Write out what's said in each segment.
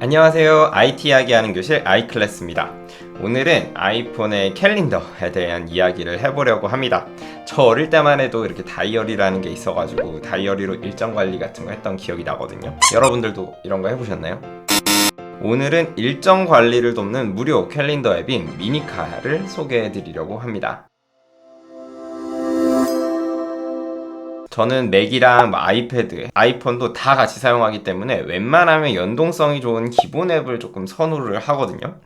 안녕하세요. IT 이야기하는 교실 아이클래스입니다. 오늘은 아이폰의 캘린더에 대한 이야기를 해보려고 합니다. 저 어릴 때만 해도 이렇게 다이어리라는 게 있어가지고 다이어리로 일정 관리 같은 거 했던 기억이 나거든요. 여러분들도 이런 거 해보셨나요? 오늘은 일정 관리를 돕는 무료 캘린더 앱인 미니카를 소개해드리려고 합니다. 저는 맥이랑 아이패드, 아이폰도 다 같이 사용하기 때문에 웬만하면 연동성이 좋은 기본 앱을 조금 선호를 하거든요.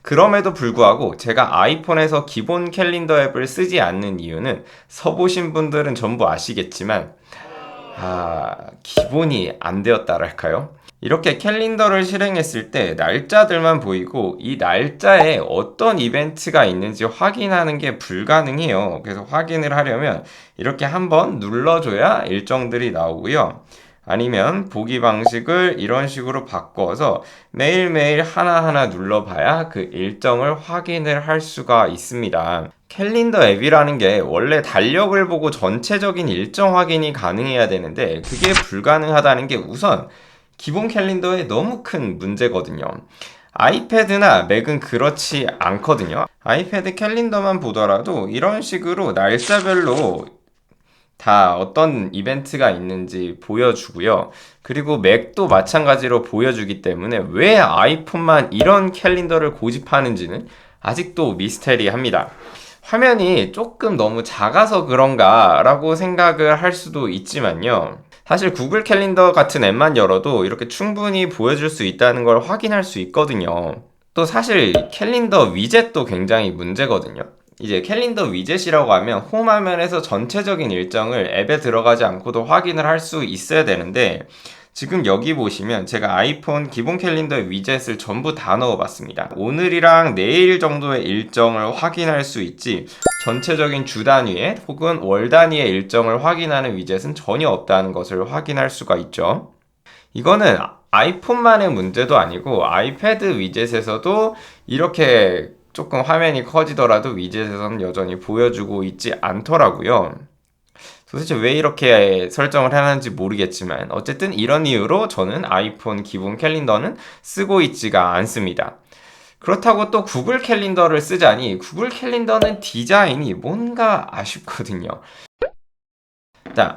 그럼에도 불구하고 제가 아이폰에서 기본 캘린더 앱을 쓰지 않는 이유는 써보신 분들은 전부 아시겠지만 기본이 안 되었다랄까요? 이렇게 캘린더를 실행했을 때 날짜들만 보이고 이 날짜에 어떤 이벤트가 있는지 확인하는 게 불가능해요. 그래서 확인을 하려면 이렇게 한번 눌러줘야 일정들이 나오고요. 아니면 보기 방식을 이런 식으로 바꿔서 매일매일 하나하나 눌러봐야 그 일정을 확인을 할 수가 있습니다. 캘린더 앱이라는 게 원래 달력을 보고 전체적인 일정 확인이 가능해야 되는데 그게 불가능하다는 게 우선 기본 캘린더에 너무 큰 문제거든요. 아이패드나 맥은 그렇지 않거든요. 아이패드 캘린더만 보더라도 이런 식으로 날짜별로 다 어떤 이벤트가 있는지 보여주고요. 그리고 맥도 마찬가지로 보여주기 때문에 왜 아이폰만 이런 캘린더를 고집하는지는 아직도 미스테리합니다. 화면이 조금 너무 작아서 그런가 라고 생각을 할 수도 있지만요. 사실 구글 캘린더 같은 앱만 열어도 이렇게 충분히 보여줄 수 있다는 걸 확인할 수 있거든요. 또 사실 캘린더 위젯도 굉장히 문제거든요. 이제 캘린더 위젯이라고 하면 홈 화면에서 전체적인 일정을 앱에 들어가지 않고도 확인을 할 수 있어야 되는데 지금 여기 보시면 제가 아이폰 기본 캘린더의 위젯을 전부 다 넣어봤습니다. 오늘이랑 내일 정도의 일정을 확인할 수 있지 전체적인 주 단위의 혹은 월 단위의 일정을 확인하는 위젯은 전혀 없다는 것을 확인할 수가 있죠. 이거는 아이폰만의 문제도 아니고 아이패드 위젯에서도 이렇게 조금 화면이 커지더라도 위젯에서는 여전히 보여주고 있지 않더라고요. 도대체 왜 이렇게 설정을 해놨는지 모르겠지만 어쨌든 이런 이유로 저는 아이폰 기본 캘린더는 쓰고 있지가 않습니다. 그렇다고 또 구글 캘린더를 쓰자니 구글 캘린더는 디자인이 뭔가 아쉽거든요.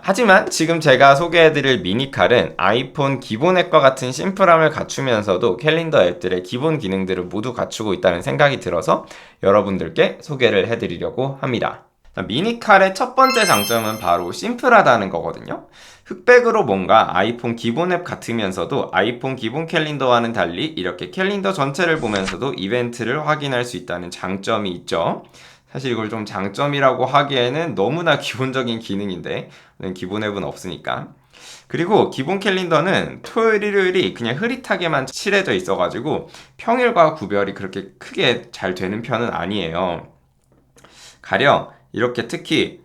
하지만 지금 제가 소개해드릴 미니칼은 아이폰 기본 앱과 같은 심플함을 갖추면서도 캘린더 앱들의 기본 기능들을 모두 갖추고 있다는 생각이 들어서 여러분들께 소개를 해드리려고 합니다. 미니칼의 첫 번째 장점은 바로 심플하다는 거거든요. 흑백으로 뭔가 아이폰 기본 앱 같으면서도 아이폰 기본 캘린더와는 달리 이렇게 캘린더 전체를 보면서도 이벤트를 확인할 수 있다는 장점이 있죠. 사실 이걸 좀 장점이라고 하기에는 너무나 기본적인 기능인데 기본 앱은 없으니까. 그리고 기본 캘린더는 토요일, 일요일이 그냥 흐릿하게만 칠해져 있어가지고 평일과 구별이 그렇게 크게 잘 되는 편은 아니에요. 가령 이렇게 특히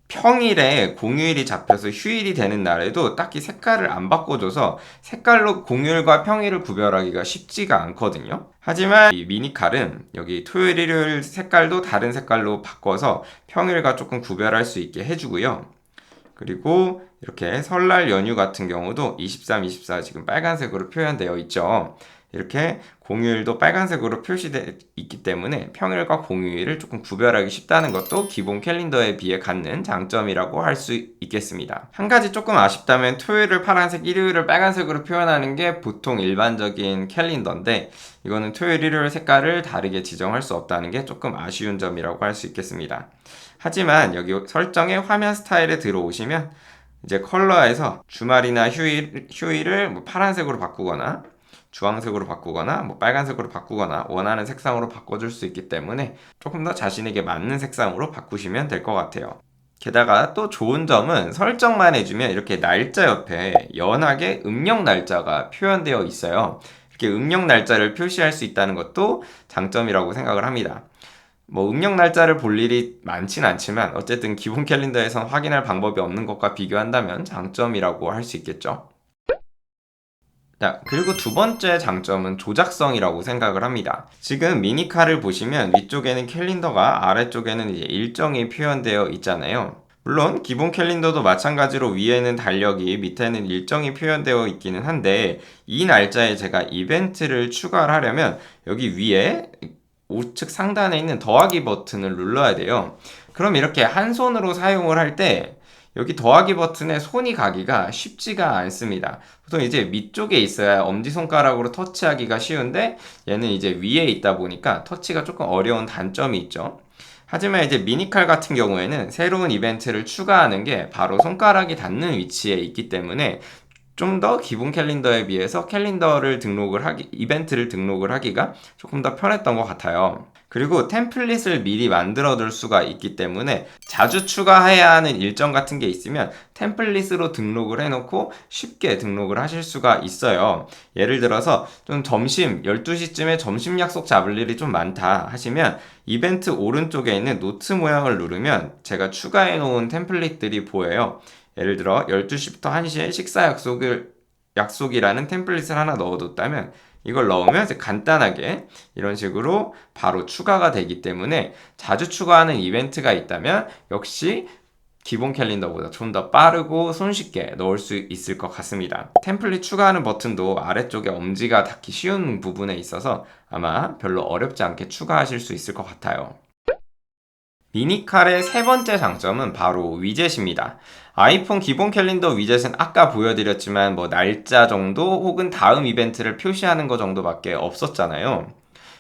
평일에 공휴일이 잡혀서 휴일이 되는 날에도 딱히 색깔을 안 바꿔줘서 색깔로 공휴일과 평일을 구별하기가 쉽지가 않거든요. 하지만 이 미니칼은 여기 토요일, 일요일 색깔도 다른 색깔로 바꿔서 평일과 조금 구별할 수 있게 해주고요. 그리고 이렇게 설날 연휴 같은 경우도 23, 24 지금 빨간색으로 표현되어 있죠. 이렇게 공휴일도 빨간색으로 표시되어 있기 때문에 평일과 공휴일을 조금 구별하기 쉽다는 것도 기본 캘린더에 비해 갖는 장점이라고 할 수 있겠습니다. 한 가지 조금 아쉽다면 토요일을 파란색, 일요일을 빨간색으로 표현하는 게 보통 일반적인 캘린더인데 이거는 토요일, 일요일 색깔을 다르게 지정할 수 없다는 게 조금 아쉬운 점이라고 할 수 있겠습니다. 하지만 여기 설정의 화면 스타일에 들어오시면 이제 컬러에서 주말이나 휴일을 뭐 파란색으로 바꾸거나 주황색으로 바꾸거나 뭐 빨간색으로 바꾸거나 원하는 색상으로 바꿔줄 수 있기 때문에 조금 더 자신에게 맞는 색상으로 바꾸시면 될 것 같아요. 게다가 또 좋은 점은 설정만 해주면 이렇게 날짜 옆에 연하게 음력 날짜가 표현되어 있어요. 이렇게 음력 날짜를 표시할 수 있다는 것도 장점이라고 생각을 합니다. 뭐 음력 날짜를 볼 일이 많진 않지만 어쨌든 기본 캘린더에선 확인할 방법이 없는 것과 비교한다면 장점이라고 할 수 있겠죠. 그리고 두 번째 장점은 조작성이라고 생각을 합니다. 지금 미니카를 보시면 위쪽에는 캘린더가 아래쪽에는 이제 일정이 표현되어 있잖아요. 물론 기본 캘린더도 마찬가지로 위에는 달력이 밑에는 일정이 표현되어 있기는 한데 이 날짜에 제가 이벤트를 추가를 하려면 여기 위에 우측 상단에 있는 더하기 버튼을 눌러야 돼요. 그럼 이렇게 한 손으로 사용을 할 때 여기 더하기 버튼에 손이 가기가 쉽지가 않습니다. 보통 이제 밑쪽에 있어야 엄지손가락으로 터치하기가 쉬운데 얘는 이제 위에 있다 보니까 터치가 조금 어려운 단점이 있죠. 하지만 이제 미니칼 같은 경우에는 새로운 이벤트를 추가하는 게 바로 손가락이 닿는 위치에 있기 때문에 좀 더 기본 캘린더에 비해서 이벤트를 등록을 하기가 조금 더 편했던 것 같아요. 그리고 템플릿을 미리 만들어 둘 수가 있기 때문에 자주 추가해야 하는 일정 같은 게 있으면 템플릿으로 등록을 해놓고 쉽게 등록을 하실 수가 있어요. 예를 들어서 좀 12시쯤에 점심 약속 잡을 일이 좀 많다 하시면 이벤트 오른쪽에 있는 노트 모양을 누르면 제가 추가해 놓은 템플릿들이 보여요. 예를 들어 12시부터 1시에 약속이라는 템플릿을 하나 넣어뒀다면 이걸 넣으면 이제 간단하게 이런 식으로 바로 추가가 되기 때문에 자주 추가하는 이벤트가 있다면 역시 기본 캘린더보다 좀 더 빠르고 손쉽게 넣을 수 있을 것 같습니다. 템플릿 추가하는 버튼도 아래쪽에 엄지가 닿기 쉬운 부분에 있어서 아마 별로 어렵지 않게 추가하실 수 있을 것 같아요. 미니칼의 세 번째 장점은 바로 위젯입니다. 아이폰 기본 캘린더 위젯은 아까 보여드렸지만 뭐 날짜 정도 혹은 다음 이벤트를 표시하는 것 정도밖에 없었잖아요.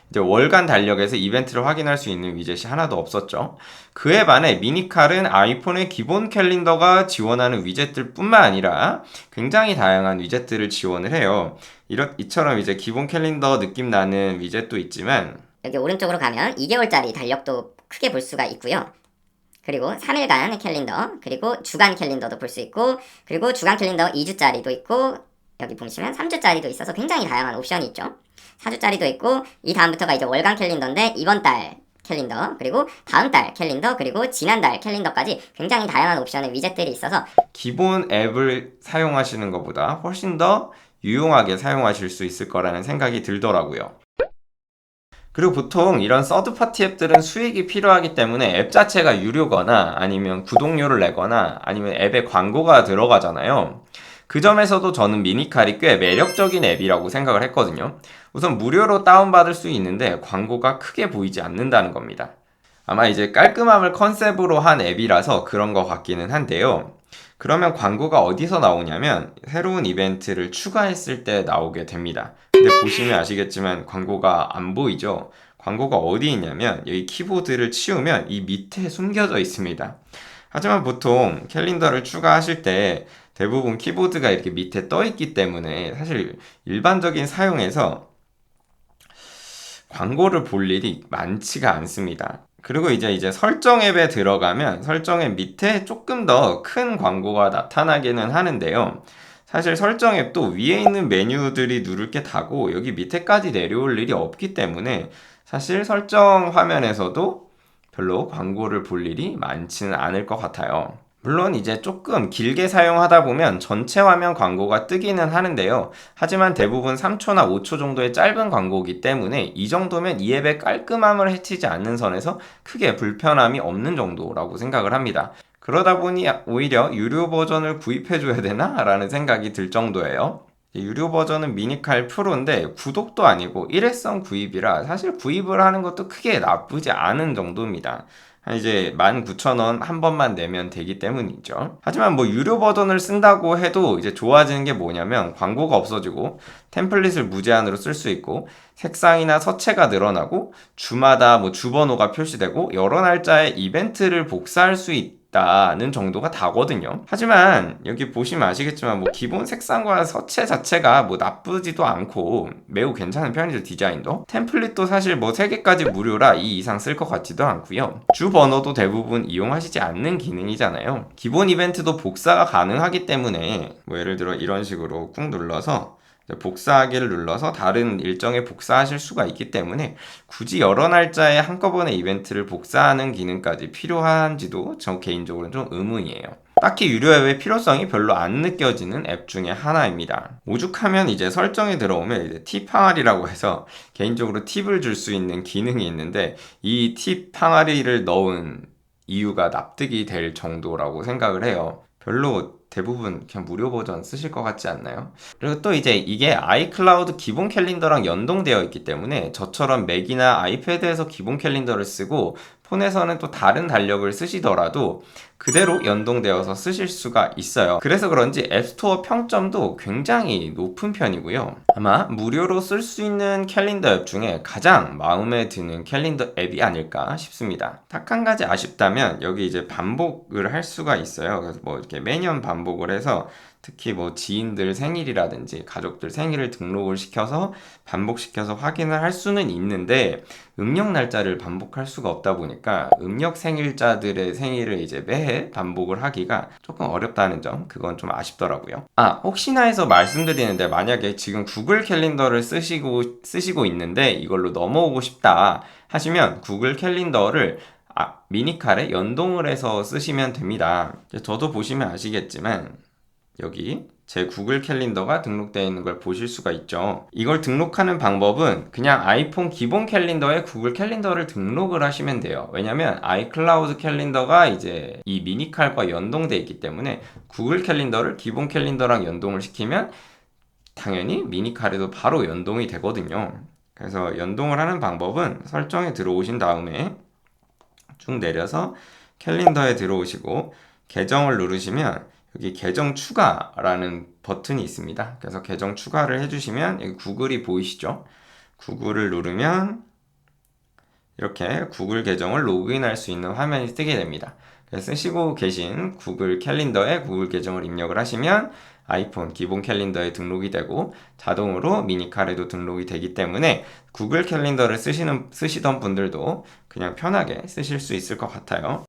이제 월간 달력에서 이벤트를 확인할 수 있는 위젯이 하나도 없었죠. 그에 반해 미니칼은 아이폰의 기본 캘린더가 지원하는 위젯들 뿐만 아니라 굉장히 다양한 위젯들을 지원을 해요. 이처럼 이제 기본 캘린더 느낌 나는 위젯도 있지만 여기 오른쪽으로 가면 2개월짜리 달력도 크게 볼 수가 있고요. 그리고 3일간 캘린더, 그리고 주간 캘린더도 볼 수 있고, 그리고 주간 캘린더 2주짜리도 있고, 여기 보시면 3주짜리도 있어서 굉장히 다양한 옵션이 있죠. 4주짜리도 있고, 이 다음부터가 이제 월간 캘린더인데, 이번 달 캘린더, 그리고 다음 달 캘린더, 그리고 지난달 캘린더까지 굉장히 다양한 옵션의 위젯들이 있어서 기본 앱을 사용하시는 것보다 훨씬 더 유용하게 사용하실 수 있을 거라는 생각이 들더라고요. 그리고 보통 이런 서드파티 앱들은 수익이 필요하기 때문에 앱 자체가 유료거나 아니면 구독료를 내거나 아니면 앱에 광고가 들어가잖아요. 그 점에서도 저는 미니칼이 꽤 매력적인 앱이라고 생각을 했거든요. 우선 무료로 다운받을 수 있는데 광고가 크게 보이지 않는다는 겁니다. 아마 이제 깔끔함을 컨셉으로 한 앱이라서 그런 것 같기는 한데요. 그러면 광고가 어디서 나오냐면 새로운 이벤트를 추가했을 때 나오게 됩니다. 근데 보시면 아시겠지만 광고가 안 보이죠? 광고가 어디 있냐면 여기 키보드를 치우면 이 밑에 숨겨져 있습니다. 하지만 보통 캘린더를 추가하실 때 대부분 키보드가 이렇게 밑에 떠 있기 때문에 사실 일반적인 사용에서 광고를 볼 일이 많지가 않습니다. 그리고 이제 설정 앱에 들어가면 설정 앱 밑에 조금 더 큰 광고가 나타나기는 하는데요. 사실 설정 앱도 위에 있는 메뉴들이 누를 게 다고 여기 밑에까지 내려올 일이 없기 때문에 사실 설정 화면에서도 별로 광고를 볼 일이 많지는 않을 것 같아요. 물론 이제 조금 길게 사용하다 보면 전체 화면 광고가 뜨기는 하는데요. 하지만 대부분 3초나 5초 정도의 짧은 광고이기 때문에 이 정도면 이 앱의 깔끔함을 해치지 않는 선에서 크게 불편함이 없는 정도라고 생각을 합니다. 그러다 보니 오히려 유료 버전을 구입해줘야 되나? 라는 생각이 들 정도예요. 유료 버전은 미니칼 프로인데 구독도 아니고 일회성 구입이라 사실 구입을 하는 것도 크게 나쁘지 않은 정도입니다. 이제 19,000원 한 번만 내면 되기 때문이죠. 하지만 뭐 유료 버전을 쓴다고 해도 이제 좋아지는 게 뭐냐면 광고가 없어지고 템플릿을 무제한으로 쓸 수 있고 색상이나 서체가 늘어나고 주마다 뭐 주번호가 표시되고 여러 날짜의 이벤트를 복사할 수 있다는 정도가 다거든요. 하지만 여기 보시면 아시겠지만 뭐 기본 색상과 서체 자체가 뭐 나쁘지도 않고 매우 괜찮은 편이죠. 디자인도 템플릿도 사실 뭐 3개까지 무료라 이 이상 쓸 것 같지도 않고요. 주 번호도 대부분 이용하시지 않는 기능이잖아요. 기본 이벤트도 복사가 가능하기 때문에 뭐 예를 들어 이런 식으로 꾹 눌러서 복사하기를 눌러서 다른 일정에 복사하실 수가 있기 때문에 굳이 여러 날짜에 한꺼번에 이벤트를 복사하는 기능까지 필요한지도 저 개인적으로는 좀 의문이에요. 딱히 유료 앱의 필요성이 별로 안 느껴지는 앱 중에 하나입니다. 오죽하면 이제 설정에 들어오면 이제 팁 항아리라고 해서 개인적으로 팁을 줄 수 있는 기능이 있는데 이 팁 항아리를 넣은 이유가 납득이 될 정도라고 생각을 해요. 별로 대부분 그냥 무료 버전 쓰실 것 같지 않나요? 그리고 또 이제 이게 아이클라우드 기본 캘린더랑 연동되어 있기 때문에 저처럼 맥이나 아이패드에서 기본 캘린더를 쓰고 폰에서는 또 다른 달력을 쓰시더라도 그대로 연동되어서 쓰실 수가 있어요. 그래서 그런지 앱스토어 평점도 굉장히 높은 편이고요. 아마 무료로 쓸 수 있는 캘린더 앱 중에 가장 마음에 드는 캘린더 앱이 아닐까 싶습니다. 딱 한 가지 아쉽다면 여기 이제 반복을 할 수가 있어요. 그래서 뭐 이렇게 매년 반복을 해서 특히 뭐 지인들 생일이라든지 가족들 생일을 등록을 시켜서 반복시켜서 확인을 할 수는 있는데 음력 날짜를 반복할 수가 없다 보니까 음력 생일자들의 생일을 이제 매해 반복을 하기가 조금 어렵다는 점, 그건 좀 아쉽더라고요. 혹시나 해서 말씀드리는데 만약에 지금 구글 캘린더를 쓰시고 있는데 이걸로 넘어오고 싶다 하시면 구글 캘린더를 미니칼에 연동을 해서 쓰시면 됩니다. 저도 보시면 아시겠지만 여기 제 구글 캘린더가 등록되어 있는 걸 보실 수가 있죠. 이걸 등록하는 방법은 그냥 아이폰 기본 캘린더에 구글 캘린더를 등록을 하시면 돼요. 왜냐면 아이클라우드 캘린더가 이제 이 미니칼과 연동되어 있기 때문에 구글 캘린더를 기본 캘린더랑 연동을 시키면 당연히 미니칼에도 바로 연동이 되거든요. 그래서 연동을 하는 방법은 설정에 들어오신 다음에 쭉 내려서 캘린더에 들어오시고 계정을 누르시면 여기 계정 추가라는 버튼이 있습니다. 그래서 계정 추가를 해주시면 여기 구글이 보이시죠? 구글을 누르면 이렇게 구글 계정을 로그인할 수 있는 화면이 뜨게 됩니다. 그래서 쓰시고 계신 구글 캘린더에 구글 계정을 입력을 하시면 아이폰 기본 캘린더에 등록이 되고 자동으로 미니칼에도 등록이 되기 때문에 구글 캘린더를 쓰시던 분들도 그냥 편하게 쓰실 수 있을 것 같아요.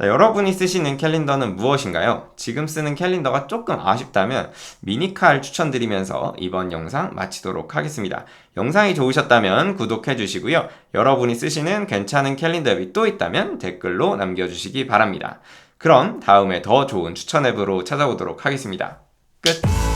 여러분이 쓰시는 캘린더는 무엇인가요? 지금 쓰는 캘린더가 조금 아쉽다면 미니칼 추천드리면서 이번 영상 마치도록 하겠습니다. 영상이 좋으셨다면 구독해 주시고요. 여러분이 쓰시는 괜찮은 캘린더 앱이 또 있다면 댓글로 남겨주시기 바랍니다. 그럼 다음에 더 좋은 추천 앱으로 찾아오도록 하겠습니다. 끝!